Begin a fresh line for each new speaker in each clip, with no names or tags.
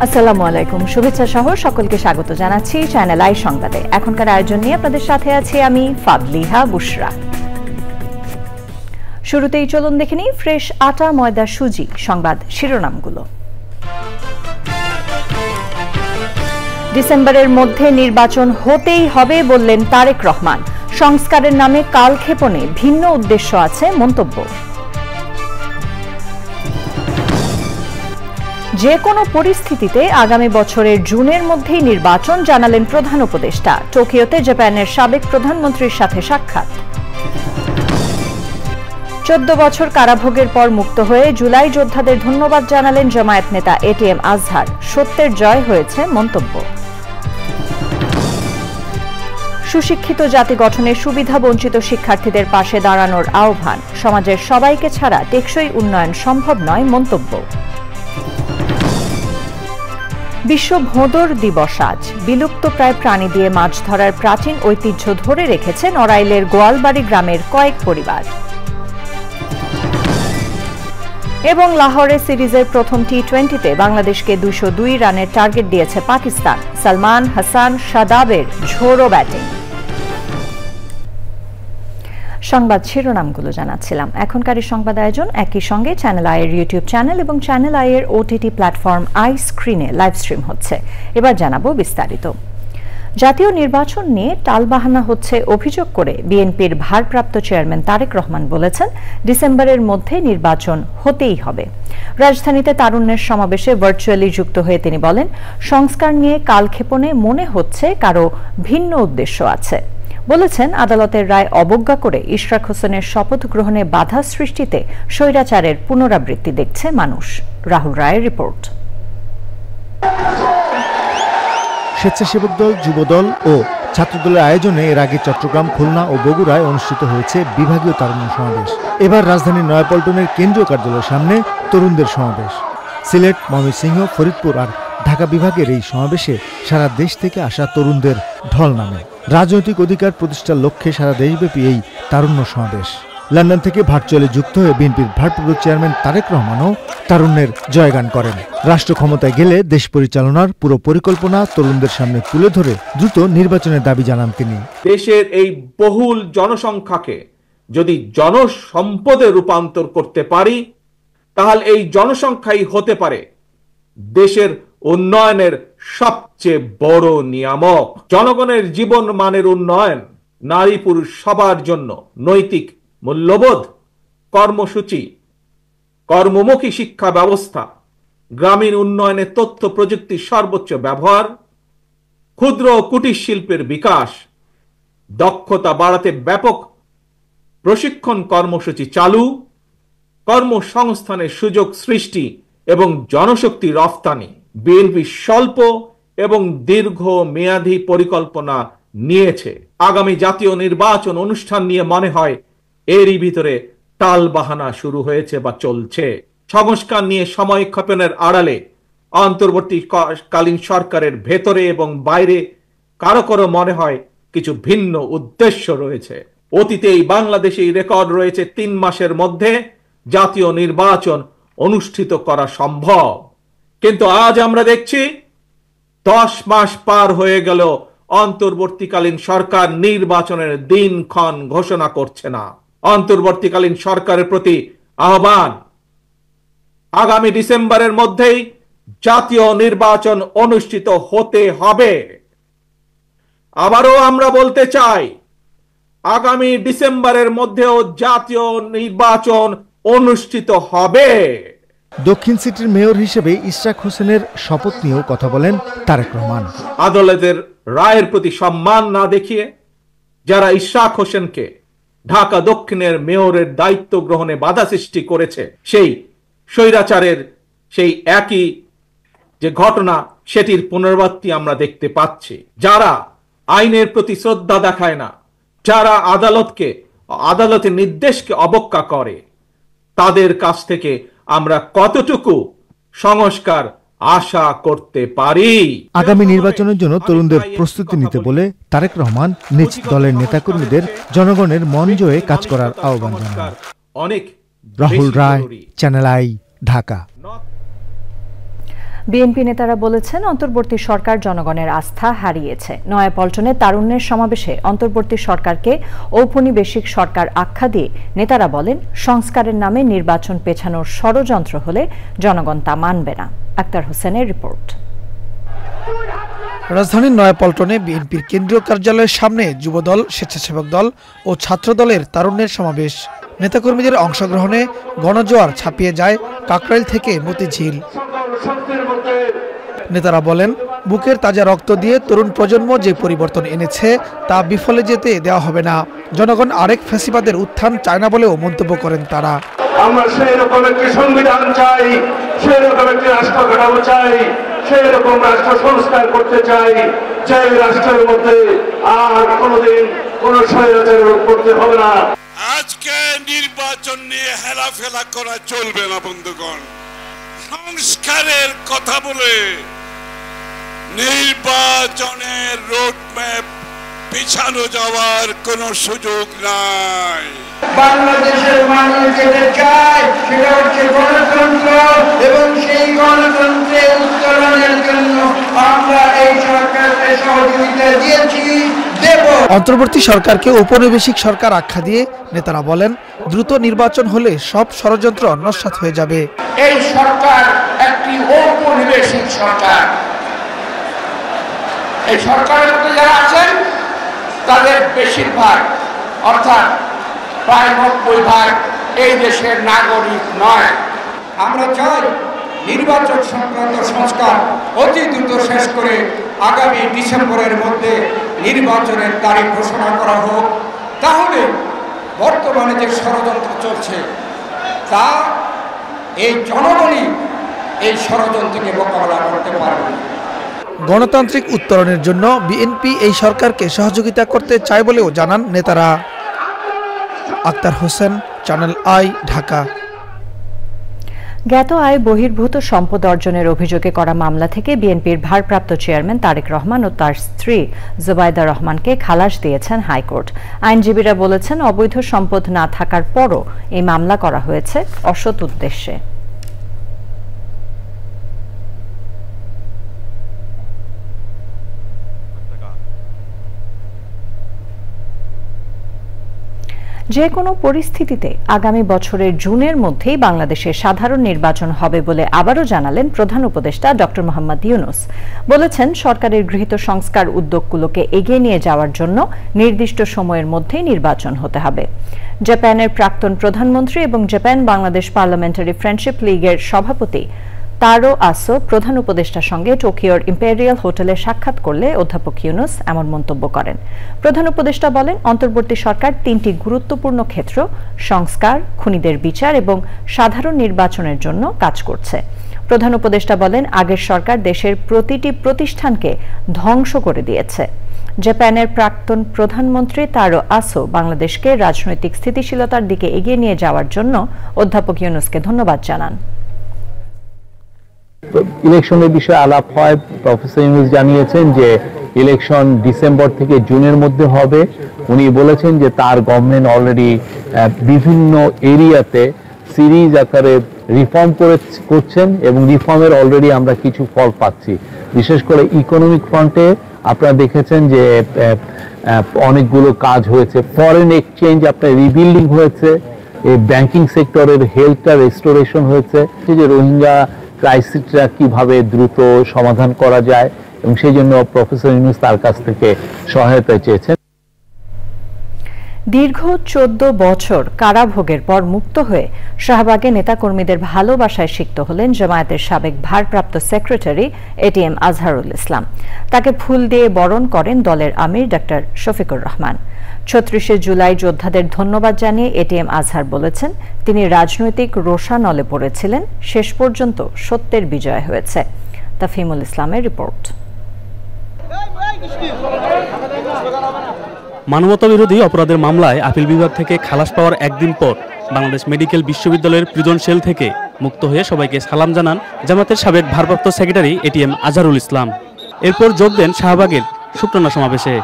আসসালামু আলাইকুম, শুভেচ্ছা সহ সকলকে স্বাগত জানাচ্ছি চ্যানেল আই সংবাদে। এখনকার আয়োজন নিয়ে আপনাদের সাথে আছি আমি ফাদলিহা বুশরা। শুরুতেই চলুন দেখে নিই ফ্রেশ আটা ময়দা সুজি সংবাদ শিরোনামগুলো। ডিসেম্বরের মধ্যে নির্বাচন হতেই হবে বললেন তারেক রহমান। সংস্কারের নামে কালক্ষেপণে ভিন্ন উদ্দেশ্য আছে মন্তব্য। যে কোনো পরিস্থিতিতে আগামী বছরের জুনের মধ্যেই নির্বাচন জানালেন প্রধান উপদেষ্টা। টোকিওতে জাপানের সাবেক প্রধানমন্ত্রীর সাথে সাক্ষাৎ। 14 বছর কারাভোগের পর মুক্ত হয়ে জুলাই যোদ্ধাদের ধন্যবাদ জানালেন জামায়াত নেতা এটিএম আজহার। সত্যের জয় হয়েছে মন্তব্য। সুশিক্ষিত জাতি গঠনে সুবিধা বঞ্চিত শিক্ষার্থীদের পাশে দাঁড়ানোর আহ্বান। সমাজের সবাইকে ছাড়া টেকসই উন্নয়ন সম্ভব নয় মন্তব্য। বিশ্ব ভোঁদর দিবস আজ। বিলুপ্ত প্রায় প্রাণী দিয়ে মাছ ধরার প্রাচীন ঐতিহ্য ধরে রেখেছে নড়াইলের গোয়ালবাড়ি গ্রামের কয়েক পরিবার। এবং লাহোরে সিরিজের প্রথম টি-20তে বাংলাদেশকে 202 রানের টার্গেট দিয়েছে পাকিস্তান। সালমান হাসান শাদাবের ঝোড়ো ব্যাটিং। সংবাদ শিরোনামগুলো জানাচ্ছিলাম। এখনকার সংবাদ আয়োজন একই সঙ্গে চ্যানেল আই এর ইউটিউব চ্যানেল এবং চ্যানেল আই এর ওটিটি প্ল্যাটফর্ম আই স্ক্রিনে লাইভ স্ট্রিম হচ্ছে। এবার জানাবো বিস্তারিত। জাতীয় নির্বাচন নিয়ে টালবাহানা হচ্ছে অভিযোগ করে বিএনপির ভারপ্রাপ্ত চেয়ারম্যান তারেক রহমান বলেছেন, ডিসেম্বরের মধ্যে নির্বাচন হতেই হবে। রাজধানীতে তারুণ্যের সমাবেশে ভার্চুয়ালি যুক্ত হয়ে তিনি বলেন, সংস্কার নিয়ে কালক্ষেপণে মনে হচ্ছে কারো ভিন্ন উদ্দেশ্য আছে। বলেছেন, আদালতের রায় অবজ্ঞা করে ইশরাক হোসেনের শপথ গ্রহণে বাধা সৃষ্টিতে স্বৈরাচারের পুনরাবৃত্তি দেখছে মানুষ। রাহুল রায়ের রিপোর্ট।
স্বেচ্ছাসেবক দল, যুবদল ও ছাত্রদলের আয়োজনে এর আগে চট্টগ্রাম, খুলনা ও বগুড়ায় অনুষ্ঠিত হয়েছে বিভাগীয় তারুণ্য সমাবেশ। এবার রাজধানীর নয়াপল্টনের কেন্দ্রীয় কার্যালয়ের সামনে তরুণদের সমাবেশ। সিলেট, ময়মনসিংহ, ফরিদপুর আর ঢাকা বিভাগের এই সমাবেশে সারা দেশ থেকে আসা তরুণদের ঢল নামে। রাজনৈতিক অধিকার প্রতিষ্ঠার লক্ষ্যে সারা দেশব্যাপী এই তারুণ্য সমাবেশ। লন্ডন থেকে ভার্চুয়ালি যুক্ত হয়ে বিএনপির ভারপ্রাপ্ত চেয়ারম্যান তারেক রহমানও তারুণ্যের জয়গান করেন। রাষ্ট্র ক্ষমতায় গেলে দেশ পরিচালনার পুরো পরিকল্পনা তরুণদের সামনে তুলে ধরে দ্রুত নির্বাচনের দাবি জানান তিনি।
দেশের এই বহুল জনসংখ্যাকে যদি জনসম্পদে রূপান্তর করতে পারি, তাহলে এই জনসংখ্যাই হতে পারে দেশের উন্নয়নের সবচেয়ে বড় নিয়ামক। জনগণের জীবন মানের উন্নয়ন, নারী পুরুষ সবার জন্য নৈতিক মূল্যবোধ, কর্মসূচি, কর্মমুখী শিক্ষা ব্যবস্থা, গ্রামীণ উন্নয়নে তথ্য প্রযুক্তির সর্বোচ্চ ব্যবহার, ক্ষুদ্র ও কুটির শিল্পের বিকাশ, দক্ষতা বাড়াতে ব্যাপক প্রশিক্ষণ কর্মসূচি চালু, কর্মসংস্থানের সুযোগ সৃষ্টি এবং জনশক্তি রফতানি। বিএনপি স্বল্প এবং দীর্ঘ মেয়াদী পরিকল্পনা নিয়েছে। আগামী জাতীয় নির্বাচন অনুষ্ঠান নিয়ে মনে হয় এরই ভিতরে টালবাহানা শুরু হয়েছে বা চলছে। সংস্কার নিয়ে সময়ক্ষেপণের আড়ালে অন্তর্বর্তীকালীন সরকারের ভেতরে এবং বাইরে কারো কারো মনে হয় কিছু ভিন্ন উদ্দেশ্য রয়েছে। অতীতেই বাংলাদেশেই রেকর্ড রয়েছে 3 মাসের মধ্যে জাতীয় নির্বাচন অনুষ্ঠিত করা সম্ভব, কিন্তু আজ আমরা দেখছি 10 মাস পার হয়ে গেল, অন্তর্বর্তীকালীন সরকার নির্বাচনের দিনক্ষণ ঘোষণা করছে না। অন্তর্বর্তীকালীন সরকারের প্রতি আহ্বান, আগামী ডিসেম্বরের মধ্যেই জাতীয় নির্বাচন অনুষ্ঠিত হতে হবে। আবারও আমরা বলতে চাই, আগামী ডিসেম্বরের মধ্যেও জাতীয় নির্বাচন অনুষ্ঠিত হবে।
দক্ষিণ সিটির মেয়র হিসেবে ইশরাক হোসেনের শপথ নিয়েও কথা বলেন তারেক রহমান।
আদালতের রায়ের প্রতি সম্মান না দেখিয়ে যারা ইশরাক হোসেনকে ঢাকা দক্ষিণের মেয়রের দায়িত্ব গ্রহণে বাধা সৃষ্টি করেছে, সেই স্বৈরাচারের সেই একই যে ঘটনা, সেটির পুনরাবৃত্তি আমরা দেখতে পাচ্ছি। যারা আইনের প্রতি শ্রদ্ধা দেখায় না, যারা আদালতের নির্দেশকে অবজ্ঞা করে, তাদের কাছ থেকে আমরা কতটুকু সংস্কার আশা করতে পারি?
আগামী নির্বাচনের জন্য তরুণদের প্রস্তুতি নিতে বলে তারেক রহমান নিজ দলের নেতাকর্মীদের জনগণের মন জয়ে কাজ করার আহ্বান জানান। রাহুল রায়, চ্যানেল আই, ঢাকা।
বিএনপি নেতারা বলেছেন, অন্তর্বর্তী সরকার জনগণের আস্থা হারিয়েছে। নয়াপল্টনে তারুণ্যের সমাবেশে অন্তর্বর্তী সরকারকে ঔপনিবেশিক সরকার আখ্যা দিয়ে নেতারা বলেন, সংস্কারের নামে নির্বাচন পেছানোর ষড়যন্ত্র হলে জনগণ তা মানবে না। আক্তার হোসেনের রিপোর্ট।
রাজধানীর নয়াপল্টনে বিএনপির কেন্দ্রীয় কার্যালয়ের সামনে যুবদল, স্বেচ্ছাসেবক দল ও ছাত্রদলের তারুণ্যের সমাবেশ। নেতাকর্মীদের অংশগ্রহণে গণজোয়ার ছাপিয়ে যায় কাকরাইল থেকে মতিঝিল। নেতারা বলেন, বুকের তাজা রক্ত দিয়ে তরুণ প্রজন্ম যে পরিবর্তন এনেছে তা বিফলে যেতে দেওয়া হবে না। জনগণ আরেক ফ্যাসিবাদের উত্থান চায় না বলেও মন্তব্য করেন তারা।
আমরা সেই রকম একটি সংবিধান চাই, সেই রকম একটি রাষ্ট্র কাঠামো চাই, সেই রকম রাষ্ট্র সংস্কার করতে চাই, যে রাষ্ট্রের মধ্যে আর কোনোদিন কোন স্বৈরাচার করতে হবে না।
আজকে নির্বাচন নিয়ে হেলাফেলা করা চলবে না বন্ধুগণ। সংস্কারের কথা বলে নির্বাচনের রোডম্যাপ পিছানো যাওয়ার কোনো সুযোগ নাই।
বাংলাদেশের মানুষ যেটা চায় সেটা হচ্ছে গণতন্ত্র, এবং সেই গণতন্ত্রের উত্তরণের জন্য আমরা এই সরকারকে সহযোগিতা দিয়েছি, দেব।
অন্তর্বর্তী সরকারকে ঔপনিবেশিক সরকার আখ্যা দিয়ে নেতারা বলেন, দ্রুত নির্বাচন হলে সব ষড়যন্ত্র নস্যাৎ হয়ে যাবে।
এই সরকার একটি ঔপনিবেশিক সরকার। এই সরকারের মধ্যে যারা আছেন তাদের বেশিরভাগ, অর্থাৎ প্রায় 90% এই দেশের নাগরিক নয়। আমরা চাই নির্বাচন সংক্রান্ত সংস্কার অতি দ্রুত শেষ করে আগামী ডিসেম্বরের মধ্যে নির্বাচনের তারিখ ঘোষণা করা হোক। তাহলে বর্তমানে যে ষড়যন্ত্র চলছে তা এই জনগণই এই ষড়যন্ত্রকে মোকাবেলা করতে পারবে।
গণতান্ত্রিক উত্তরণের জন্য বিএনপি এই সরকারকে সহযোগিতা করতে চায় বলেও জানান নেতারা। Akhtar Hossain, channel I, Dhaka.
জ্ঞাত আয় বহির্ভূত সম্পদ অর্জনের অভিযোগে করা মামলা থেকে বিএনপির ভারপ্রাপ্ত চেয়ারম্যান তারেক রহমান ও তার স্ত্রী জুবাইদা রহমানকে খালাস দিয়েছেন হাইকোর্ট। আইনজীবীরা বলেছেন, অবৈধ সম্পদ না থাকার পরও এই মামলা করা হয়েছে অসৎ উদ্দেশ্যে। যে কোনো পরিস্থিতিতে আগামী বছরের জুনের মধ্যেই বাংলাদেশে সাধারণ নির্বাচন হবে বলে আবারও জানালেন প্রধান উপদেষ্টা ডক্টর মোহাম্মদ ইউনূস। বলেছেন, সরকারের গৃহীত সংস্কার উদ্যোগগুলোকে এগিয়ে নিয়ে যাওয়ার জন্য নির্দিষ্ট সময়ের মধ্যেই নির্বাচন হতে হবে। জাপানের প্রাক্তন প্রধানমন্ত্রী এবং জাপান বাংলাদেশ পার্লামেন্টারি ফ্রেন্ডশিপ লীগের সভাপতি তারো আসো প্রধান উপদেষ্টার সঙ্গে টোকিওর ইম্পেরিয়াল হোটেলে সাক্ষাৎ করলে অধ্যাপক ইউনূস এমন মন্তব্য করেন। প্রধান উপদেষ্টা বলেন, অন্তর্বর্তী সরকার 3টি গুরুত্বপূর্ণ ক্ষেত্র সংস্কার, খুনিদের বিচার এবং সাধারণ নির্বাচনের জন্য কাজ করছে। প্রধান উপদেষ্টা বলেন, আগের সরকার দেশের প্রতিটি প্রতিষ্ঠানকে ধ্বংস করে দিয়েছে। জাপানের প্রাক্তন প্রধানমন্ত্রী তারো আসো বাংলাদেশকে রাজনৈতিক স্থিতিশীলতার দিকে এগিয়ে নিয়ে যাওয়ার জন্য অধ্যাপক ইউনূসকে ধন্যবাদ জানান।
ইলেকশনের বিষয়ে আলাপ হয়। প্রফেসর ইউনূস জানিয়েছেন যে ইলেকশন ডিসেম্বর থেকে জুনের মধ্যে হবে। উনি বলেছেন যে তার গভর্নমেন্ট অলরেডি বিভিন্ন এরিয়াতে সিরিজ আকারে রিফর্ম করছেন এবং রিফর্মের অলরেডি আমরা কিছু ফল পাচ্ছি। বিশেষ করে ইকোনমিক ফ্রন্টে আপনারা দেখেছেন যে অনেকগুলো কাজ হয়েছে। ফরেন এক্সচেঞ্জ আপনার রিবিল্ডিং হয়েছে, এই ব্যাংকিং সেক্টরের হেলথটা রেস্টোরেশন হয়েছে, যে রোহিঙ্গা ক্রাইসিসটা কিভাবে দ্রুত সমাধান করা যায় এবং সেই জন্য প্রফেসর ইউনূস তার কাছ থেকে সহায়তা চেয়েছেন।
দীর্ঘ 14 বছর কারাভোগের পর মুক্ত হয়ে শাহবাগে নেতাকর্মীদের ভালোবাসায় সিক্ত হলেন জামায়াতের সাবেক ভারপ্রাপ্ত সেক্রেটারি এটিএম আজহারুল ইসলাম। তাকে ফুল দিয়ে বরণ করেন দলের আমির ডক্টর শফিকুর রহমান। ৩৬শে জুলাই যোদ্ধাদের ধন্যবাদ জানিয়ে এটিএম আজহার বলেছেন, তিনি রাজনৈতিক রোষানলে পড়েছিলেন, শেষ পর্যন্ত সত্যের বিজয় হয়েছে। তাফহিমুল ইসলামের রিপোর্ট।
মানবতাবিরোধী অপরাধের মামলায় আপিল বিভাগ থেকে খালাস পাওয়ার একদিন পর বাংলাদেশ মেডিকেল বিশ্ববিদ্যালয়ের প্রিজন সেল থেকে মুক্ত হয়ে সবাইকে সালাম জানান জামাতের সাবেক ভারপ্রাপ্ত সেক্রেটারি এটিএম আজহারুল ইসলাম। এরপর যোগ দেন শাহবাগের শুকরানা সমাবেশে।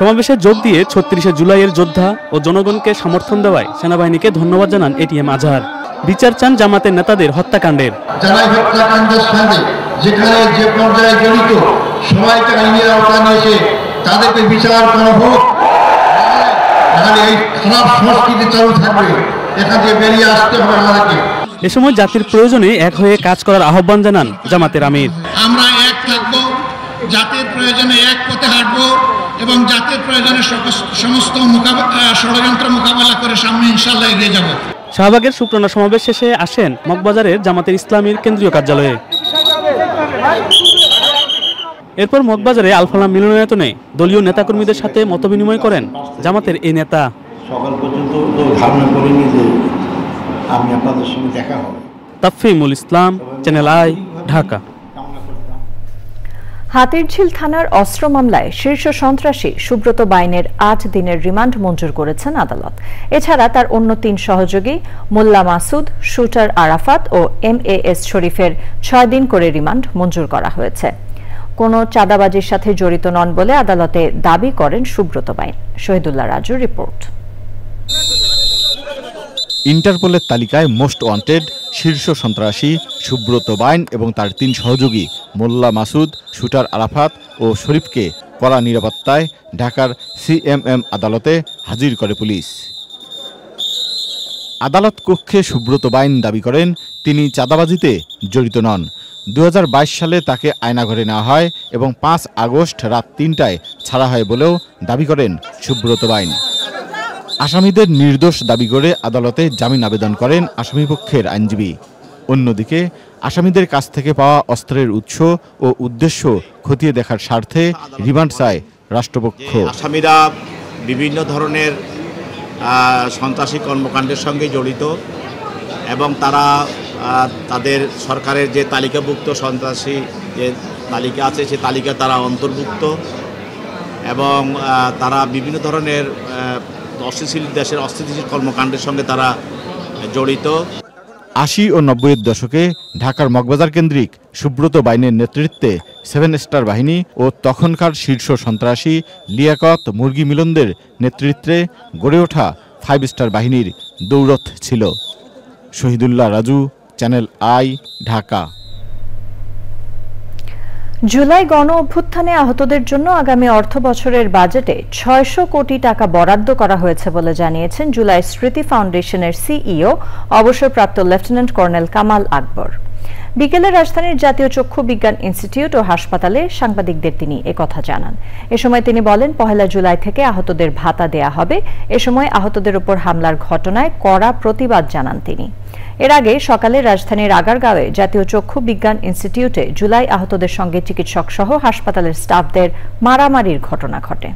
সমাবেশে যোগ দিয়ে ৩৬শে জুলাইয়ের যোদ্ধা ও জনগণকে সমর্থন দেওয়ায় সেনাবাহিনীকে ধন্যবাদ জানান এটিএম আজহার। বিচার চান জামাতের নেতাদের হত্যাকাণ্ডের।
যেখানে যে পর্যায়ে জড়িত সবাইকে আইনের আওতায় নিয়েছে তাদেরকে বিচার করা হোক, তাহলে এই খারাপ সংস্কৃতি চালু থাকবে, এখান থেকে বেরিয়ে আসতে হবে আমাদেরকে।
এ সময় জাতির প্রয়োজনে এক হয়ে কাজ করার আহ্বান জানান জামাতের আমির।
আমরা এক থাকব, জাতির প্রয়োজনে এক পথে হাঁটব এবং জাতির প্রয়োজনে সমস্ত ষড়যন্ত্র মোকাবেলা করে সামনে ইনশাআল্লাহ এগিয়ে যাব।
শাহবাগের শুকরানা সমাবেশ শেষে আসেন মগবাজারের জামাতের ইসলামীর কেন্দ্রীয় কার্যালয়ে। এরপর মগবাজারে আলফালা মিলনায়তনে দলীয় নেতাকর্মীদের সাথে মতবিনিময় করেন জামাতের এই নেতা।
সকাল পর্যন্ত তো ধারণা করিনি যে আমি আপনাদের সঙ্গে দেখা হবে।
তাফহিমুল ইসলাম, চ্যানেল আই, ঢাকা।
হাতিরঝিল থানার অস্ত্র মামলায় শীর্ষ সন্ত্রাসী সুব্রত বাইনের ৮ দিনের রিমান্ড মঞ্জুর করেছেন আদালত। এছাড়া তার অন্য ৩ সহযোগী মোল্লা মাসুদ, শুটার আরাফাত ও MAS শরীফের ৬ দিন করে রিমান্ড মঞ্জুর করা হয়েছে। কোনো চাঁদাবাজির সাথে জড়িত নন বলে আদালতে দাবি করেন সুব্রত বাইন। শহীদুল্লাহ রাজুর রিপোর্ট।
ইন্টারপোলের তালিকায় মোস্ট ওয়ান্টেড শীর্ষ সন্ত্রাসী সুব্রত বাইন এবং তার ৩ সহযোগী মোল্লা মাসুদ, শুটার আরাফাত ও শরীফকে কড়া নিরাপত্তায় ঢাকার CMM আদালতে হাজির করে পুলিশ। আদালত কক্ষে সুব্রত বাইন দাবি করেন তিনি চাঁদাবাজিতে জড়িত নন। 2022 সালে তাকে আয়নাঘরে নেওয়া হয় এবং 5 আগস্ট রাত 3টায় ছাড়া হয় বলেও দাবি করেন সুব্রত বাইন। আসামিদের নির্দোষ দাবি করে আদালতে জামিন আবেদন করেন আসামিপক্ষের আইনজীবী। অন্যদিকে আসামিদের কাছ থেকে পাওয়া অস্ত্রের উৎস ও উদ্দেশ্য খতিয়ে দেখার স্বার্থে রিমান্ড চায় রাষ্ট্রপক্ষ।
আসামিরা বিভিন্ন ধরনের সন্ত্রাসী কর্মকাণ্ডের সঙ্গে জড়িত এবং তারা তাদের সরকারের যে তালিকাভুক্ত সন্ত্রাসী যে তালিকা আছে সে তালিকা তারা অন্তর্ভুক্ত এবং তারা বিভিন্ন ধরনের দেশের অস্থিতিশীল কর্মকাণ্ডের সঙ্গে তারা জড়িত।
80 ও 90-এর দশকে ঢাকার মগবাজার কেন্দ্রিক সুব্রত বাইনের নেতৃত্বে 7 স্টার বাহিনী ও তখনকার শীর্ষ সন্ত্রাসী লিয়াকত মুরগি মিলনদের নেতৃত্বে গড়ে ওঠা 5 স্টার বাহিনীর দৌলত ছিল। Shahidullah Raju, channel I, Dhaka.
জুলাই গণ অভ্যুত্থানে আহতদের জন্য আগামী অর্থ বছরের বাজেটে 600 কোটি টাকা বরাদ্দ করা হয়েছে বলে জানিয়েছেন জুলাই স্মৃতি ফাউন্ডেশনের CEO অবসরপ্রাপ্ত লেফটেন্যান্ট কর্নেল কামাল আকবর। বিকেলে রাজধানীর জাতীয় চক্ষু বিজ্ঞান ইনস্টিটিউট ও হাসপাতালে সাংবাদিকদের তিনি একথা জানান। এ সময় তিনি বলেন, 1 জুলাই থেকে আহতদের ভাতা দেয়া হবে। এ সময় আহতদের উপর হামলার ঘটনায় কড়া প্রতিবাদ জানান তিনি। এর আগে সকালে রাজধানীর আগারগাঁওয়ে জাতীয় চক্ষু বিজ্ঞান ইনস্টিটিউটে জুলাই আহতদের সঙ্গে চিকিৎসক সহ হাসপাতালের স্টাফদের মারামারির ঘটনা ঘটে।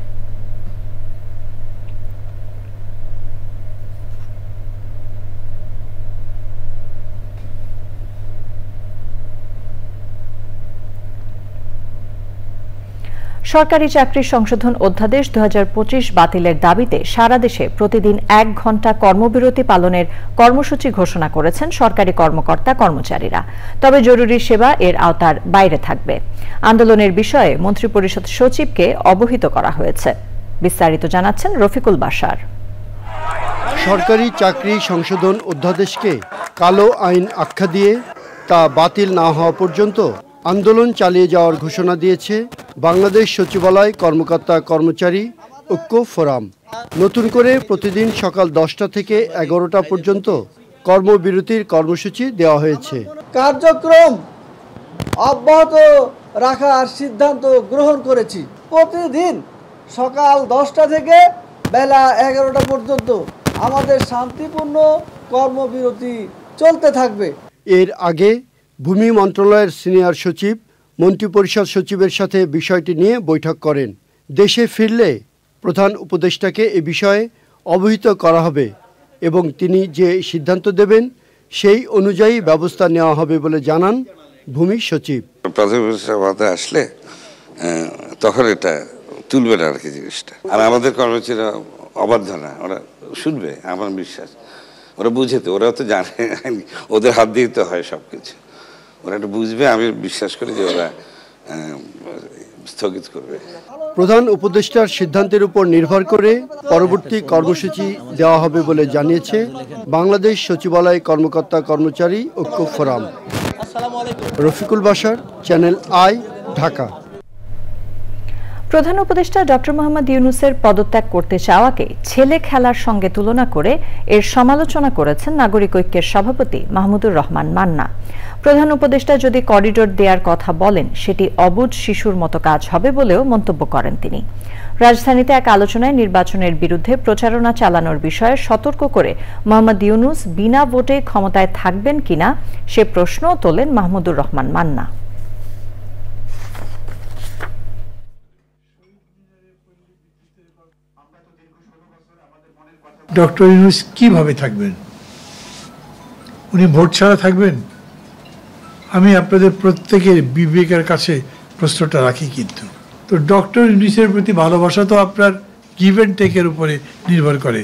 সরকারি চাকরি সংশোধন অধ্যাদেশ 2025 বাতিলের দাবিতে সারা দেশে প্রতিদিন 1 ঘণ্টা কর্মবিরতি পালনের কর্মসূচি ঘোষণা করেছেন সরকারি কর্মকর্তা কর্মচারীরা। তবে জরুরি সেবা এর আওতার বাইরে থাকবে। আন্দোলনের বিষয়ে মন্ত্রিপরিষদ সচিবকে অবহিত করা হয়েছে। বিস্তারিত জানাচ্ছেন রফিকুল বাশার।
সরকারি চাকরি সংশোধন অধ্যাদেশকে কালো আইন আখ্যা দিয়ে তা বাতিল না হওয়া পর্যন্ত আন্দোলন চালিয়ে যাওয়ার ঘোষণা দিয়েছে বাংলাদেশ সচিবালয় কর্মকর্তা কর্মচারী ঐক্য ফোরাম। নতুন করে প্রতিদিন সকাল 10টা থেকে 11টা পর্যন্ত কর্মবিরতির কর্মসূচি দেওয়া হয়েছে।
কার্যক্রম অব্যাহত রাখার সিদ্ধান্ত গ্রহণ করেছি। প্রতিদিন সকাল 10টা থেকে বেলা 11টা পর্যন্ত আমাদের শান্তিপূর্ণ কর্মবিরতি চলতে থাকবে।
এর আগে ভূমি মন্ত্রণালয়ের সিনিয়র সচিব মন্ত্রিপরিষদ সচিবের সাথে বিষয়টি নিয়ে বৈঠক করেন। দেশে ফিরলে প্রধান উপদেষ্টাকে এ বিষয়ে অবহিত করা হবে এবং তিনি যে সিদ্ধান্ত দেবেন সেই অনুযায়ী ব্যবস্থা নেওয়া হবে বলে জানান ভূমি সচিব।
প্রধান উপদেষ্টা আসলে তখন এটা তুলবে না আর কি জিনিসটা। আর আমাদের কর্মচারীরা অবাধ্য না, ওরা শুনবে আমার বিশ্বাস। ওরা বুঝে তো, ওরা তো জানে, ওদের হাত দিয়ে তো হয় সবকিছু। ওরা এটা বুঝবে, আমি বিশ্বাস করি যে ওরা স্থগিত করবে।
প্রধান উপদেষ্টার সিদ্ধান্তের উপর নির্ভর করে পরবর্তী কর্মসূচি দেওয়া হবে বলে জানিয়েছে বাংলাদেশ সচিবালয় কর্মকর্তা কর্মচারী ঐক্য forum. Rafiqul Bashar, channel I, Dhaka.
প্রধান উপদেষ্টা ডক্টর মোহাম্মদ ইউনূসের পদত্যাগ করতে চাওয়াকে ছেলে খেলার সঙ্গে তুলনা করে এর সমালোচনা করেছেন নাগরিক ঐক্যের সভাপতি মাহমুদুর রহমান মান্না। প্রধান উপদেষ্টা যদি করিডোর দেওয়ার কথা বলেন সেটি অবুঝ শিশুর মতো কাজ হবে বলেও মন্তব্য করেন তিনি। রাজধানীতে এক আলোচনায় নির্বাচনের বিরুদ্ধে প্রচারণা চালানোর বিষয়ে সতর্ক করে মোহাম্মদ ইউনূস বিনা ভোটে ক্ষমতায় থাকবেন কিনা সে প্রশ্নও তোলেন মাহমুদুর রহমান মান্না।
ডক্টর ইউনূস কিভাবে থাকবেন? উনি ভোট ছাড়া থাকবেন? আমি আপনাদের প্রত্যেকের বিবেকের কাছে প্রশ্নটা রাখি। কিন্তু তো ডক্টর ইউনূসের প্রতি ভালোবাসা তো আপনার গিভ অ্যান্ড টেকের উপরে নির্ভর করে।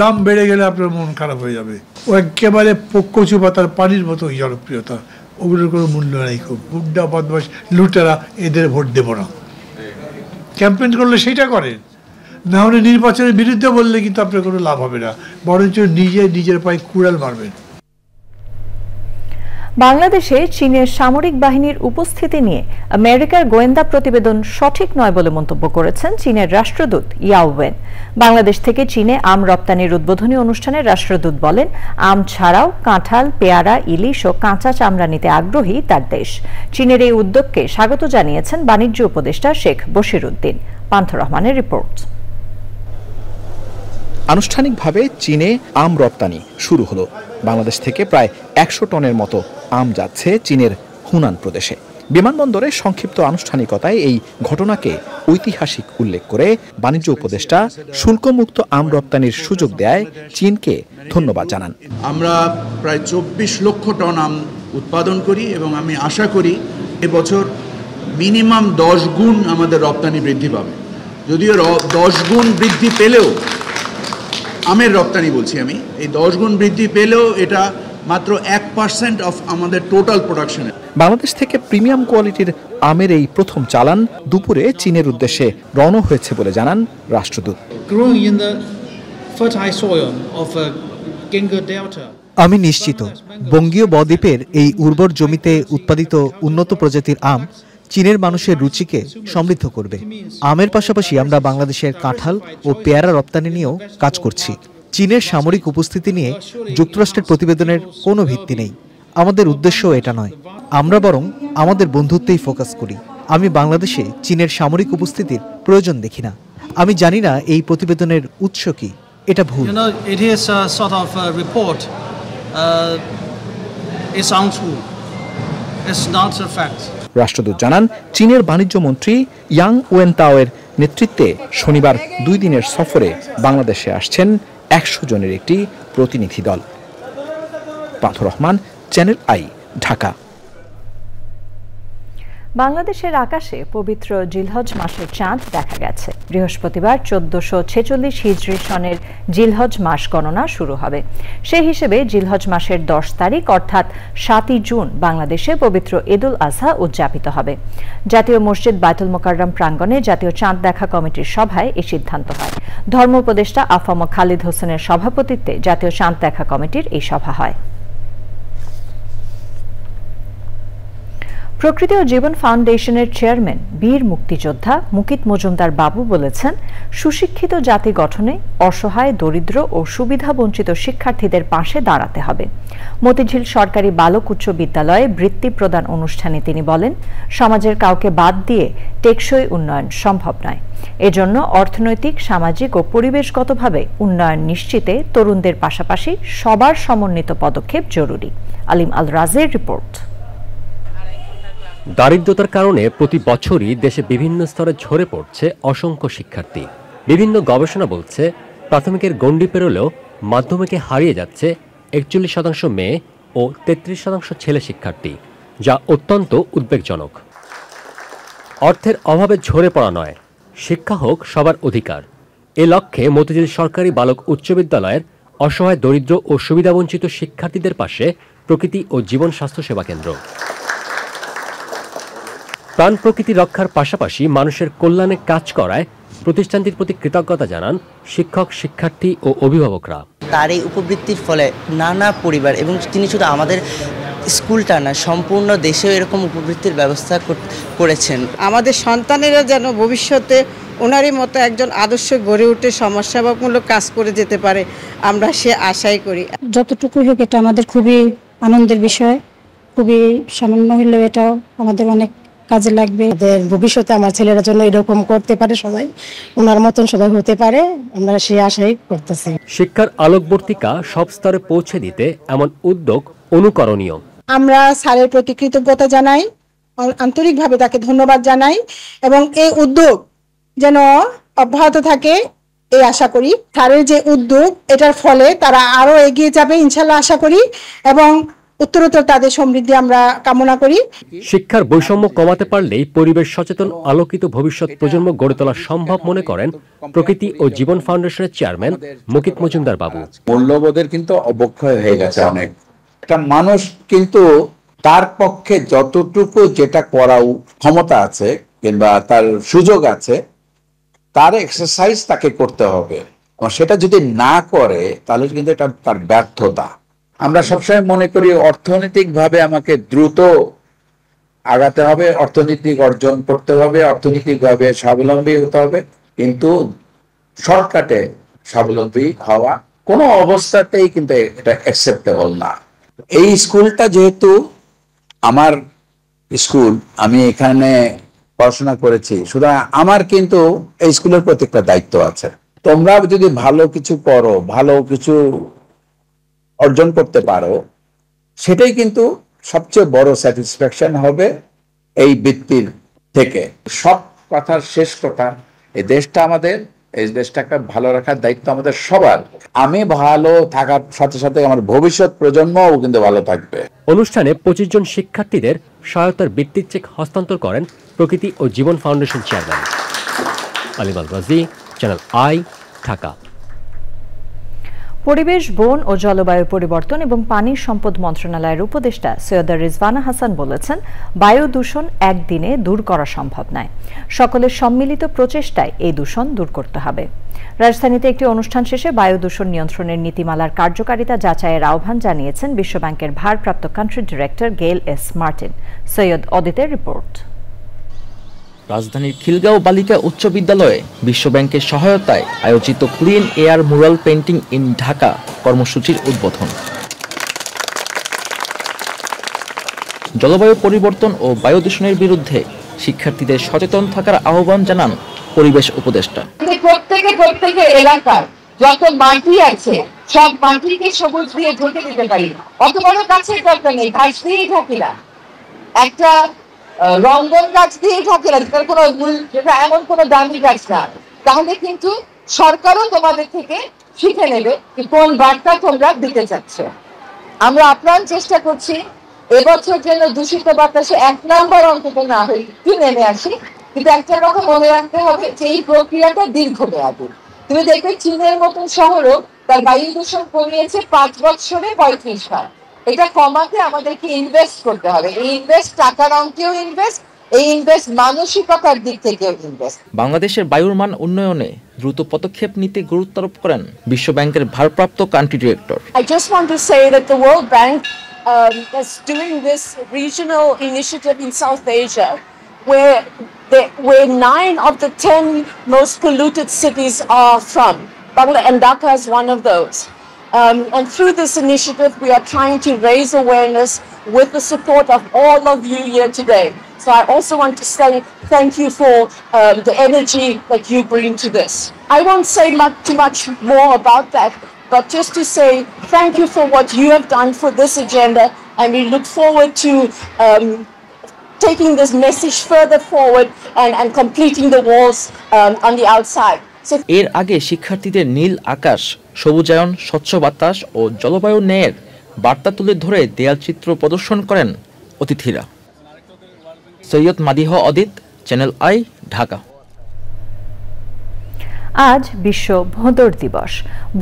দাম বেড়ে গেলে আপনার মন খারাপ হয়ে যাবে। ও একেবারে কচু পাতার পানির মতো জনপ্রিয়তা, ওগুলোর কোনো মূল্য নেই। খুব গুড্ডা বদমাশ লুটেরা, এদের ভোট দেব না। ক্যাম্পেইন করলে সেইটা করেন, না হলে নির্বাচনের বিরুদ্ধে বললে কিন্তু আপনার কোনো লাভ হবে না, বরঞ্চ নিজের পায়ে কুড়াল মারবেন।
বাংলাদেশে চীনের সামরিক বাহিনীর উপস্থিতি নিয়ে আমেরিকার গোয়েন্দা প্রতিবেদন সঠিক নয় বলে মন্তব্য করেছেন চীনের রাষ্ট্রদূত ইয়াও ওয়েন। বাংলাদেশ থেকে চীনে আম রপ্তানির উদ্বোধনী অনুষ্ঠানে রাষ্ট্রদূত বলেন, আম ছাড়াও কাঁঠাল, পেয়ারা, ইলিশ ও কাঁচা চামড়া নিতে আগ্রহী তার দেশ। চীনের এই উদ্যোগকে স্বাগত জানিয়েছেন বাণিজ্য উপদেষ্টা শেখ বশির উদ্দিন। পান্থ রহমানের রিপোর্ট।
আনুষ্ঠানিকভাবে চীনে আম রপ্তানি শুরু হলো। বাংলাদেশ থেকে প্রায় 100 টনের মতো আম যাচ্ছে চীনের হুনান প্রদেশে। বিমানবন্দরে সংক্ষিপ্ত আনুষ্ঠানিকতায় এই ঘটনাকে ঐতিহাসিক উল্লেখ করে বাণিজ্য উপদেষ্টা শুল্কমুক্ত আম রপ্তানির সুযোগ দেয় চীনকে ধন্যবাদ জানান।
আমরা প্রায় 24 লক্ষ টন আম উৎপাদন করি এবং আমি আশা করি এবছর মিনিমাম 10 গুণ আমাদের রপ্তানি বৃদ্ধি পাবে। যদিও 10 গুণ বৃদ্ধি পেলেও, আমের রপ্তানি বলছি আমি, এই 10 গুণ বৃদ্ধি পেলেও এটা মাত্র 1% অফ আমাদের টোটাল প্রোডাকশনের।
বাংলাদেশ থেকে প্রিমিয়াম কোয়ালিটির আমের এই প্রথম চালান দুপুরে চীনের উদ্দেশ্যে রওনা হয়েছে বলে জানান রাষ্ট্রদূত।
আমি নিশ্চিত বঙ্গীয় বদ্বীপের এই উর্বর জমিতে উৎপাদিত উন্নত প্রজাতির আম চীনের মানুষের রুচিকে সমৃদ্ধ করবে। আমের পাশাপাশি আমরা বাংলাদেশের কাঁঠাল ও পেয়ারা রপ্তানি নিয়েও কাজ করছি। চীনের সামরিক উপস্থিতি নিয়ে যুক্তরাষ্ট্রের প্রতিবেদনের কোনো ভিত্তি নেই। আমাদের উদ্দেশ্য এটা নয়, আমরা বরং আমাদের বন্ধুত্বেই ফোকাস করি। আমি বাংলাদেশে চীনের সামরিক উপস্থিতির প্রয়োজন দেখি না। আমি জানি না এই প্রতিবেদনের উৎস কি, এটা ভুল।
রাষ্ট্রদূত জানান, চীনের বাণিজ্য মন্ত্রী ইয়াং ওয়েনতাওয়ের নেতৃত্বে শনিবার 2 দিনের সফরে বাংলাদেশে আসছেন 100 জনের একটি প্রতিনিধি দল। পান্থ রহমান, চ্যানেল আই, ঢাকা।
বাংলাদেশের আকাশে পবিত্র জিলহজ মাসের চাঁদ দেখা গেছে। বৃহস্পতিবার 1446 হিজরি সনের জিলহজ মাস গণনা শুরু হবে। সেই হিসেবে জিলহজ মাসের 10 তারিখ অর্থাৎ 7ই জুন বাংলাদেশে পবিত্র ঈদুল আজহা উদযাপিত হবে। জাতীয় মসজিদ বায়তুল মোকাররম প্রাঙ্গণে জাতীয় চাঁদ দেখা কমিটির সভায় এই সিদ্ধান্ত হয়। ধর্ম উপদেষ্টা আফম খালিদ হোসেনের সভাপতিত্বে জাতীয় চাঁদ দেখা কমিটির এই সভা হয়। প্রকৃতি ও জীবন ফাউন্ডেশনের চেয়ারম্যান বীর মুক্তিযোদ্ধা মুকিত মজুমদার বাবু বলেছেন, সুশিক্ষিত জাতি গঠনে অসহায়, দরিদ্র ও সুবিধা বঞ্চিত শিক্ষার্থীদের পাশে দাঁড়াতে হবে। মতিঝিল সরকারি বালক উচ্চ বিদ্যালয়ে বৃত্তি প্রদান অনুষ্ঠানে তিনি বলেন, সমাজের কাউকে বাদ দিয়ে টেকসই উন্নয়ন সম্ভব নয়। এজন্য অর্থনৈতিক, সামাজিক ও পরিবেশগতভাবে উন্নয়ন নিশ্চিতে তরুণদের পাশাপাশি সবার সমন্বিত পদক্ষেপ জরুরি। আলিম আল রাজের রিপোর্ট।
দারিদ্রতার কারণে প্রতি বছরই দেশে বিভিন্ন স্তরে ঝরে পড়ছে অসংখ্য শিক্ষার্থী। বিভিন্ন গবেষণা বলছে, প্রাথমিকের গণ্ডি পেরোলেও মাধ্যমিকে হারিয়ে যাচ্ছে 41% মেয়ে ও 33% ছেলে শিক্ষার্থী, যা অত্যন্ত উদ্বেগজনক। অর্থের অভাবে ঝরে পড়া নয়, শিক্ষা হোক সবার অধিকার, এ লক্ষ্যে মতিঝিল সরকারি বালক উচ্চ বিদ্যালয়ের অসহায়, দরিদ্র ও সুবিধাবঞ্চিত শিক্ষার্থীদের পাশে প্রকৃতি ও জীবন স্বাস্থ্য সেবা কেন্দ্র। প্রাণ প্রকৃতি রক্ষার পাশাপাশি মানুষের কল্যাণে কাজ করায় প্রতিষ্ঠানটির প্রতি কৃতজ্ঞতা জানান শিক্ষক, শিক্ষার্থী ও অভিভাবকরা।
তার এই উপবৃত্তির ফলে নানা পরিবার এবং তিনি শুধু আমাদের স্কুলটা না, সম্পূর্ণ দেশেও এরকম উপবৃত্তির ব্যবস্থা করেছেন।
আমাদের সন্তানেরা যেন ভবিষ্যতে ওনারই মতো একজন আদর্শ গড়ে উঠে সমাজসেবামূলক কাজ করে যেতে পারে, আমরা সে আশাই করি।
যতটুকু হোক এটা আমাদের খুবই আনন্দের বিষয়, খুবই সামান্য হলেও এটাও আমাদের অনেক কাজে লাগবে। ভবিষ্যতে আমার ছেলেরা জন্য এরকম করতে পারে, সবাই ওনার মতন সবাই হতে পারে, আমরা সে আশাই করতেছি।
শিক্ষার আলোকবর্তিকা সব স্তরে পৌঁছে দিতে এমন উদ্যোগ অনুকরণীয়।
আমরা স্যারের প্রতি কৃতজ্ঞতা জানাই, আন্তরিকভাবে তাকে ধন্যবাদ জানাই এবং এই উদ্যোগ যেন অব্যাহত থাকে এই আশা করি। স্যারের যে উদ্যোগ, এটার ফলে তারা আরো এগিয়ে যাবে ইনশাল্লাহ আশা করি, এবং উত্তরোত্তর তাদের সমৃদ্ধি আমরা কামনা করি।
শিক্ষার বৈষম্য কমাতে পারলেই পরিবেশ সচেতন আলোকিত ভবিষ্যৎ প্রজন্ম গড়ে তোলা সম্ভব মনে করেন প্রকৃতি ও জীবন ফাউন্ডেশনের চেয়ারম্যান মুকিত মজুমদার বাবু।
মূল্যবোধের কিন্তু অবক্ষয় হয়ে গেছে অনেক। একটা মানুষ কিন্তু তার পক্ষে যতটুকু যেটা করার ক্ষমতা আছে কিংবা তার সুযোগ আছে, তার এক্সারসাইজ তাকে করতে হবে। সেটা যদি না করে তাহলে কিন্তু এটা তার ব্যর্থতা। আমরা সবসময় মনে করি অর্থনৈতিকভাবে আমাকে দ্রুত আগাতে হবে, অর্থনৈতিক অর্জন করতে হবে, অর্থনৈতিকভাবে স্বাবলম্বী হতে হবে, কিন্তু শর্টকাটে স্বাবলম্বী হওয়া কোনো অবস্থাতেই কিন্তু এটা অ্যাকসেপ্টেবল না। এই স্কুলটা যেহেতু আমার স্কুল, আমি এখানে পড়াশোনা করেছি, সুতরাং আমার কিন্তু এই স্কুলের প্রতি একটা দায়িত্ব আছে। তোমরা যদি ভালো কিছু করো, ভালো কিছু অর্জন করতে পারো, সেটাই কিন্তু সবচেয়ে বড় স্যাটিসফ্যাকশন হবে এই বৃত্তির থেকে। সব কথার শেষ কথা, এই দেশটা আমাদের, এই দেশটাকে ভালো রাখার দায়িত্ব আমাদের সবার। আমি ভালো থাকার সাথে সাথে আমার ভবিষ্যৎ প্রজন্মও কিন্তু ভালো থাকবে।
অনুষ্ঠানে 25 জন শিক্ষার্থীদের সহায়তার বৃত্তির চেক হস্তান্তর করেন প্রকৃতি ও জীবন ফাউন্ডেশন চেয়ারম্যান। আলিমাল রাজি, চ্যানেল আই, ঢাকা।
পরিবেশ, বন ও জলবায়ু পরিবর্তন এবং পানি সম্পদ মন্ত্রণালয়ের উপদেষ্টা সৈয়দা রিজওয়ানা হাসান বলেছেন, বায়ু দূষণ একদিনে দূর করা সম্ভব নয়। সকলের সম্মিলিত প্রচেষ্টায় এই দূষণ দূর করতে হবে। রাজধানীতে একটি অনুষ্ঠান শেষে বায়ু দূষণ নিয়ন্ত্রণের নীতিমালার কার্যকারিতা যাচাইয়ের আহ্বান জানিয়েছেন বিশ্বব্যাংকের ভারপ্রাপ্ত country director Gail S Martin. Syed অদিতের রিপোর্ট।
রাজধানীর খিলগাঁও বালিকা উচ্চ বিদ্যালয়ে বিশ্বব্যাংকের সহায়তায় আয়োজিত clean air mural painting in Dhaka কর্মসূচির উদ্বোধন। জলবায়ু পরিবর্তন ও বায়ু দূষণের বিরুদ্ধে শিক্ষার্থীদের সচেতন থাকার আহ্বান জানান পরিবেশ উপদেষ্টা।
প্রত্যেকের এলাকার যত মাটি আছে সব মাটিকে সবুজ দিয়ে ঢেকে দিতে পারি। অত বড় গাছের দরকার নেই, ঘাস দিয়েই থাকি না, একটা রঙ্গন গাছ দিয়েই থাকে না, যেটার কোনো যেটা এমন কোনো দামি গাছ না। তাহলে কিন্তু সরকারও তোমাদের থেকে শিখে নেবে যে কোন বার্তা তোমরা দিতে চাচ্ছ। আমরা আপ্রাণ চেষ্টা করছি এবছর যেন দূষিত বাতাসে 1 নম্বর অন্তত না হয়ে একটু নেমে আসি, কিন্তু একটা কথা মনে রাখতে হবে যে এই প্রক্রিয়াটা দীর্ঘমেয়াদী। তুমি দেখবে চীনের মতন শহরও তার বায়ু দূষণ কমিয়েছে 5 বছরে 35 বার। এটা কমাতে আমাদেরকে ইনভেস্ট করতে হবে। এই ইনভেস্ট টাকার অঙ্কেও ইনভেস্ট, এই ইনভেস্ট মানসিকতার দিক থেকেও ইনভেস্ট।
বাংলাদেশের বায়ুর মান উন্নয়নে দ্রুত পদক্ষেপ নিতে গুরুত্ব আরোপ করেন বিশ্বব্যাংকের ভারপ্রাপ্ত country director.
I just want to say that the World Bank is doing this regional initiative in South Asia where 9 of the 10 most polluted cities are from. Bangladesh and Dhaka is one of those. And through this initiative, we are trying to raise awareness with the support of all of you here today. So I also want to say thank you for the energy that you bring to this. I won't say too much more about that, but just to say thank you for what you have done for this agenda, and we look forward to taking this message further forward and completing the walls on the outside.
এর আগে শিক্ষার্থীদের নীল আকাশ, সবুজায়ন, স্বচ্ছ বাতাস ও জলবায়ু ন্যায়ের বার্তা তুলে ধরে দেয়ালচিত্র প্রদর্শন করেন অতিথিরা। সৈয়দ মাদিহ অদিত, চ্যানেল আই, ঢাকা।
আজ বিশ্ব ভোঁদড় দিবস।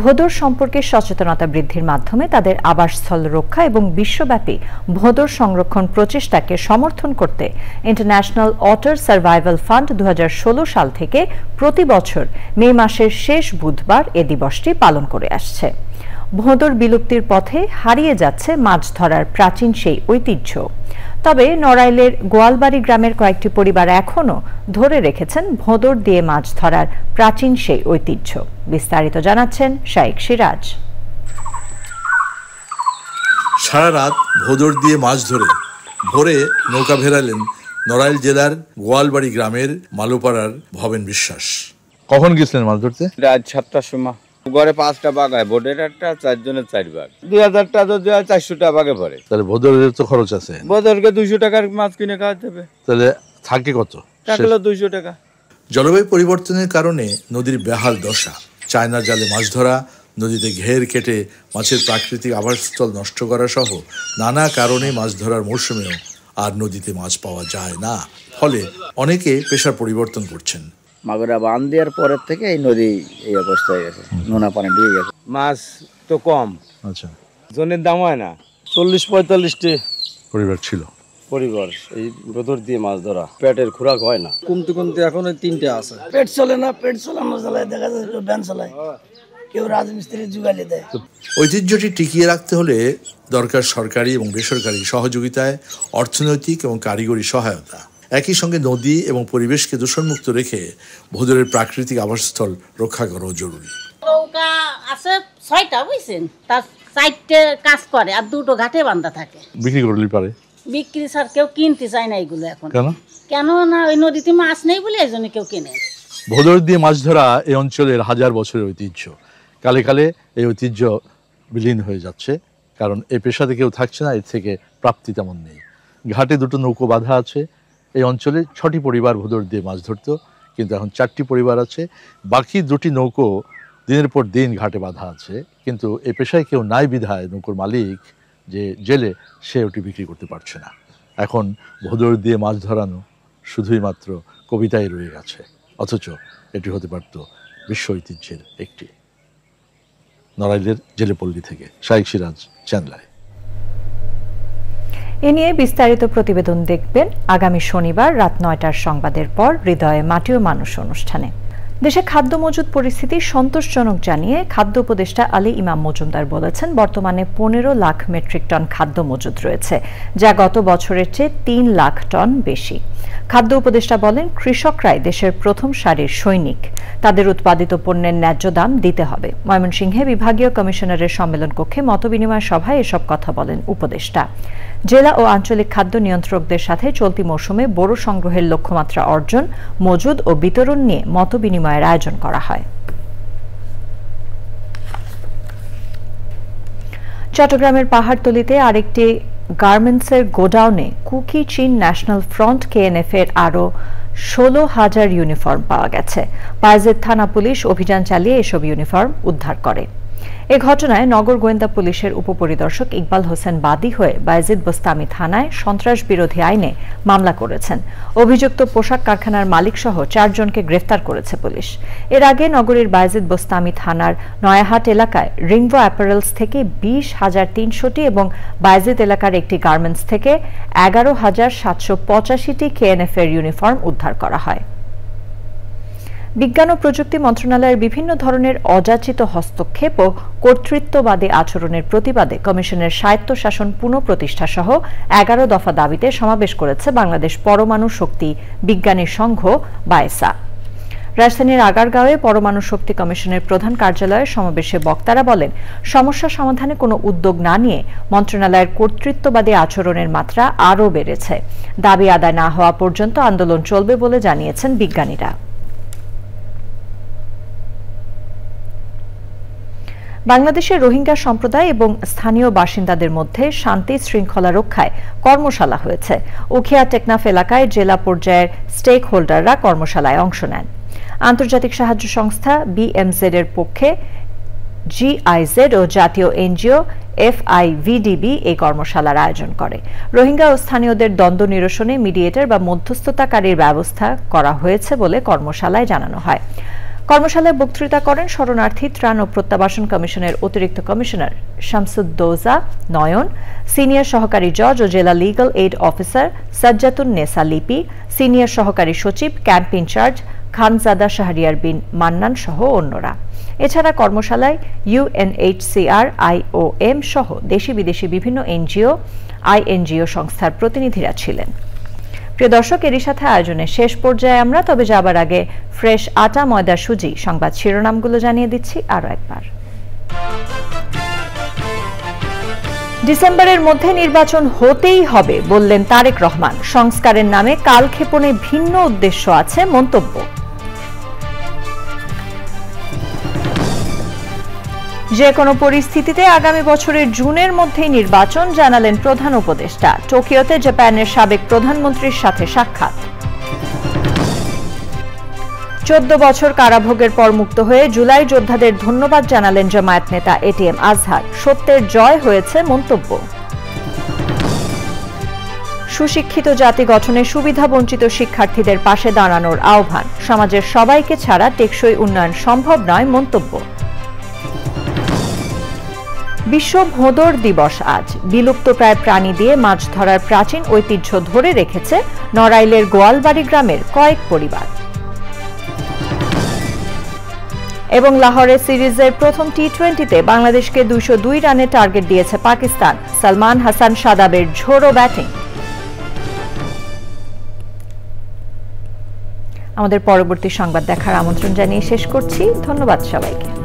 ভোঁদড় সম্পর্কে সচেতনতা বৃদ্ধির মাধ্যমে তাদের আবাসস্থল রক্ষা এবং বিশ্বব্যাপী ভোঁদড় সংরক্ষণ প্রচেষ্টাকে সমর্থন করতে ইন্টারন্যাশনাল অটার সার্ভাইভাল ফান্ড 2016 সাল থেকে প্রতি বছর মে মাসের শেষ বুধবার এ দিবসটি পালন করে আসছে। ভোঁদড় বিলুপ্তির পথে হারিয়ে যাচ্ছে মাছ ধরার প্রাচীন সেই ঐতিহ্য। তবে নড়াইলের গোয়ালবাড়ি গ্রামের কয়েকটি পরিবার এখনো ধরে রেখেছেন ভোঁদড় দিয়ে মাছ ধরার প্রাচীন সেই ঐতিহ্য। বিস্তারিত জানাচ্ছেন শাইখ সিরাজ।
সারা রাত ভোঁদড় দিয়ে মাছ ধরে ভোরে নৌকা ভেড়ালেন নড়াইল জেলার গোয়ালবাড়ি গ্রামের মালোপাড়ার ভবেন বিশ্বাস।
কখন গেছিলেন মাছ ধরতে?
রাত 7টার সময়। ঘরে 5টা বাঘ হয়, ভোটের একটা, 4 জনের 4 বাঘ। 2000 টাকা যদি হয় 400 টাকা বাঘে পড়ে।
তাহলে ভোঁদড়ের তো খরচ আছে।
ভোঁদড়কে 200 টাকার মাছ কিনে খাওয়াতে হবে।
তাহলে থাকে কত?
টাকা 200 টাকা।
জলবায়ু পরিবর্তনের কারণে নদীর বেহাল দশা, চায়না জালে মাছ ধরা, নদীতে ঘের কেটে মাছের প্রাকৃতিক আবাসস্থল নষ্ট করা সহ নানা কারণে মাছ ধরার মৌসুমেও আর নদীতে মাছ পাওয়া যায় না। ফলে অনেকে পেশার পরিবর্তন করছেন।
মাগুরা বাঁধ দেওয়ার পরের থেকে এই নদী এই অবস্থা হয়ে গেছে, নোনা পানি ঢুকে গেছে। মাছ তো কম,
আচ্ছা,
জনের দাম হয় না। 40-45টি
পরিবার ছিল
পরিবার এই ভোঁদড় দিয়ে মাছ ধরা। পেটের খোরাক হয় না, কমতে কমতে এখন 3টে আছে।
পেট চলে না, পেট চালানো চালায়, দেখা যায় কেউ ভ্যান চালায়, কেউ রাজমিস্ত্রি জুগালি দেয়।
ঐতিহ্যটি টিকিয়ে রাখতে হলে দরকার সরকারি এবং বেসরকারি সহযোগিতায় অর্থনৈতিক এবং কারিগরি সহায়তা। একই সঙ্গে নদী এবং পরিবেশকে দূষণমুক্ত রেখে ভোঁদড়ের প্রাকৃতিক আবাসস্থল রক্ষা করাও জরুরি।
নৌকা আছে 6টা, বুঝছেন, তার 4টে কাজ করে আর 2টো ঘাটে বাঁধা থাকে।
বিক্রি করলে পারে,
বিক্রি স্যার কেউ কিনতে চায় না এগুলো এখন। কেন না, ওই নদীতে মাছ নেই বলে এই জন্য কেউ কেনে।
ভোঁদড় দিয়ে মাছ ধরা এই অঞ্চলের হাজার বছরের ঐতিহ্য। কালে কালে এই ঐতিহ্য বিলীন হয়ে যাচ্ছে, কারণ এই পেশাতে কেউ থাকছে না, এর থেকে প্রাপ্তি তেমন নেই। ঘাটে 2টো নৌকো বাঁধা আছে। এই অঞ্চলে 6টি পরিবার ভোঁদড় দিয়ে মাছ ধরতো, কিন্তু এখন 4টি পরিবার আছে। বাকি 2টি নৌকো দিনের পর দিন ঘাটে বাঁধা আছে, কিন্তু এই পেশায় কেউ নাই বিধায় নৌকোর মালিক যে জেলে, সে ওটি বিক্রি করতে পারছে না। এখন ভোঁদড় দিয়ে মাছ ধরানো শুধুই মাত্র কবিতায় রয়ে গেছে, অথচ এটি হতে পারত বিশ্ব ঐতিহ্যের একটি। নড়াইলের জেলেপল্লী থেকে শাইখ সিরাজ, চ্যানেল আই।
এ নিয়ে বিস্তারিত প্রতিবেদন দেখবেন আগামী শনিবার রাত 9টার সংবাদের পর হৃদয়ে মাটি ও মানুষ অনুষ্ঠানে। দেশে খাদ্য মজুদ পরিস্থিতি সন্তোষজনক জানিয়ে খাদ্য উপদেষ্টা আলী ইমাম মজুমদার বলেছেন, বর্তমানে 15 লাখ মেট্রিক টন খাদ্য মজুদ রয়েছে, যা গত বছরের চেয়ে 3 লাখ টন বেশি। খাদ্য উপদেষ্টা বলেন, কৃষকরাই দেশের প্রথম সারির সৈনিক, তাদের উৎপাদিত পণ্যের ন্যায্য দাম দিতে হবে। ময়মনসিংহে বিভাগীয় কমিশনারের সম্মেলন কক্ষে মতবিনিময় সভায় এসব কথা বলেন উপদেষ্টা। জেলা ও আঞ্চলিক খাদ্য নিয়ন্ত্রকদের সাথে চলতি মৌসুমে বোরো সংগ্রহের লক্ষ্যমাত্রা অর্জন, মজুদ ও বিতরণ নিয়ে মতবিনিময়ের আয়োজন করা হয়। চট্টগ্রামের পাহাড়তলীতে আরেকটি গার্মেন্টসের গোডাউনে কুকি চীন ন্যাশনাল ফ্রন্ট KNF এর আরও 16,000 ইউনিফর্ম পাওয়া গেছে। বায়েজিদ থানা পুলিশ অভিযান চালিয়ে এসব ইউনিফর্ম উদ্ধার করে। এ ঘটনায় নগর গোয়েন্দা পুলিশের উপপরিদর্শক ইকবাল হোসেন বাদী হয়ে বায়েজিদ বোস্তামি থানায় সন্ত্রাস বিরোধী আইনে মামলা করেছেন। অভিযুক্ত পোশাক কারখানার মালিকসহ 4 জনকে গ্রেফতার করেছে পুলিশ। এর আগে নগরীর বায়েজিদ বোস্তামি থানার নয়াহাট এলাকায় রিংভো অ্যাপারেলস থেকে 20,300টি এবং বায়েজিদ এলাকার একটি গার্মেন্টস থেকে 11,785টি KNF এর ইউনিফর্ম উদ্ধার করা হয়। বিজ্ঞান ও প্রযুক্তি মন্ত্রণালয়ের বিভিন্ন ধরনের অযাচিত হস্তক্ষেপ ও কর্তৃত্ববাদী আচরণের প্রতিবাদে কমিশনের স্বায়ত্তশাসন পুনঃপ্রতিষ্ঠা সহ 11 দফা দাবিতে সমাবেশ করেছে বাংলাদেশ পরমাণু শক্তি বিজ্ঞানী সংঘ বায়েসা। রাজধানীর আগারগাঁওয়ে পরমাণু শক্তি কমিশনের প্রধান কার্যালয়ে সমাবেশে বক্তারা বলেন, সমস্যা সমাধানে কোনো উদ্যোগ না নিয়ে মন্ত্রণালয়ের কর্তৃত্ববাদী আচরণের মাত্রা আরও বেড়েছে। দাবি আদায় না হওয়া পর্যন্ত আন্দোলন চলবে বলে জানিয়েছেন বিজ্ঞানীরা। বাংলাদেশের রোহিঙ্গা সম্প্রদায় এবং স্থানীয় বাসিন্দাদের মধ্যে শান্তি শৃঙ্খলা রক্ষায় কর্মশালা হয়েছে। উখিয়া টেকনাফ এলাকায় জেলা পর্যায়ের স্টেক হোল্ডাররা কর্মশালায় অংশ নেন। আন্তর্জাতিক সাহায্য সংস্থা BMZ এর পক্ষে GIZ ও জাতীয় NGO FIVDB এই কর্মশালার আয়োজন করে। রোহিঙ্গা ও স্থানীয়দের দ্বন্দ্ব নিরসনে মিডিয়েটর বা মধ্যস্থতাকারীর ব্যবস্থা করা হয়েছে বলে কর্মশালায় জানানো হয়। কর্মশালায় বক্তৃতা করেন শরণার্থী ত্রাণ ও প্রত্যাবাসন কমিশনের অতিরিক্ত কমিশনার শামসুদ্দৌজা নয়ন, সিনিয়র সহকারী জজ ও জেলা legal aid officer Sajjatun Nessa লিপি, সিনিয়র সহকারী সচিব ক্যাম্প ইনচার্জ খানজাদা শাহরিয়ার বিন মান্নান সহ অন্যরা। এছাড়া কর্মশালায় UNHCR, IOM সহ দেশি বিদেশি বিভিন্ন NGO, INGO সংস্থার প্রতিনিধিরা ছিলেন। প্রিয় দর্শক, এরই সাথে আয়োজনের শেষ পর্যায়ে আমরা, তবে যাবার আগে ফ্রেশ আটা, ময়দা, সুজি সংবাদ শিরোনামগুলো জানিয়ে দিচ্ছি আরও একবার। ডিসেম্বরের মধ্যে নির্বাচন হতেই হবে বললেন তারেক রহমান। সংস্কারের নামে কালক্ষেপণে ভিন্ন উদ্দেশ্য আছে মন্তব্য। যে কোনো পরিস্থিতিতে আগামী বছরের জুনের মধ্যেই নির্বাচন, জানালেন প্রধান উপদেষ্টা। টোকিওতে জাপানের সাবেক প্রধানমন্ত্রীর সাথে সাক্ষাৎ। 14 বছর কারাভোগের পর মুক্ত হয়ে জুলাই যোদ্ধাদের ধন্যবাদ জানালেন জামায়াত নেতা ATM আজহার। সত্যের জয় হয়েছে মন্তব্য। সুশিক্ষিত জাতি গঠনে সুবিধাবঞ্চিত শিক্ষার্থীদের পাশে দাঁড়ানোর আহ্বান। সমাজের সবাইকে ছাড়া টেকসই উন্নয়ন সম্ভব নয় মন্তব্য। বিশ্ব ভোঁদড় দিবস আজ। বিলুপ্তপ্রায় প্রাণী দিয়ে মাছ ধরার প্রাচীন ঐতিহ্য ধরে রেখেছে নড়াইলের গোয়ালবাড়ি গ্রামের কয়েক পরিবার। এবং লাহোরে সিরিজের প্রথম টি20তে বাংলাদেশকে 202 রানে টার্গেট দিয়েছে পাকিস্তান। সালমান হাসান শাদাবের ঝোড়ো ব্যাটিং। আমাদের পরবর্তী সংবাদ দেখার আমন্ত্রণ জানিয়ে শেষ করছি। ধন্যবাদ সবাইকে।